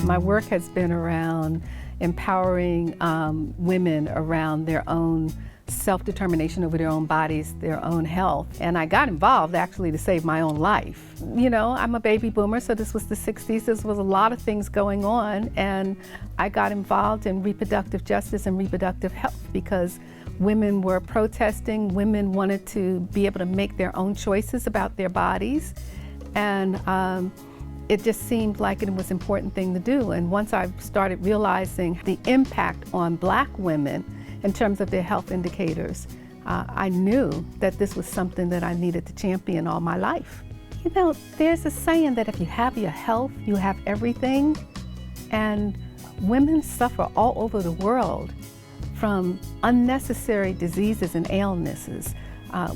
My work has been around empowering women around their own self-determination over their own bodies, their own health. And I got involved actually to save my own life. You know, I'm a baby boomer, so this was the 60s. There was a lot of things going on, and I got involved in reproductive justice and reproductive health because women were protesting, women wanted to be able to make their own choices about their bodies. And it just seemed like it was an important thing to do. And once I started realizing the impact on Black women in terms of their health indicators, I knew that this was something that I needed to champion all my life. You know, there's a saying that if you have your health, you have everything. And women suffer all over the world from unnecessary diseases and illnesses.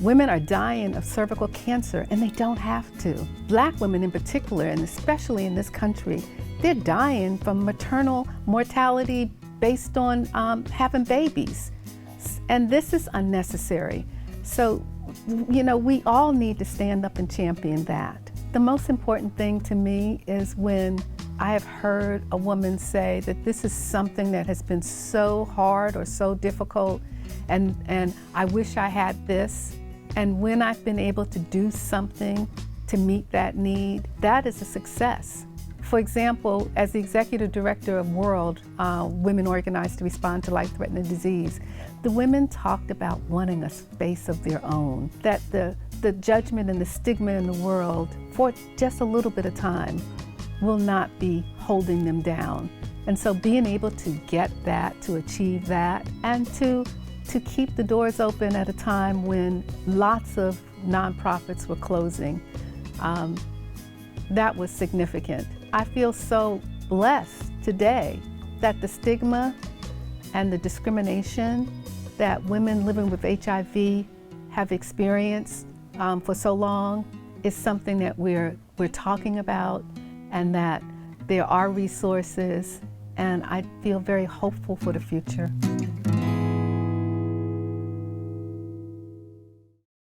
Women are dying of cervical cancer, and they don't have to. Black women in particular, and especially in this country, they're dying from maternal mortality based on having babies. And this is unnecessary. So, you know, we all need to stand up and champion that. The most important thing to me is when I have heard a woman say that this is something that has been so hard or so difficult, and I wish I had this. And when I've been able to do something to meet that need, that is a success. For example, as the executive director of World Women Organized to Respond to Life-Threatening Disease, the women talked about wanting a space of their own, that the judgment and the stigma in the world, for just a little bit of time, will not be holding them down. And so being able to get that, to achieve that, and to keep the doors open at a time when lots of nonprofits were closing, that was significant. I feel so blessed today that the stigma and the discrimination that women living with HIV have experienced for so long is something that we're talking about, and that there are resources, and I feel very hopeful for the future.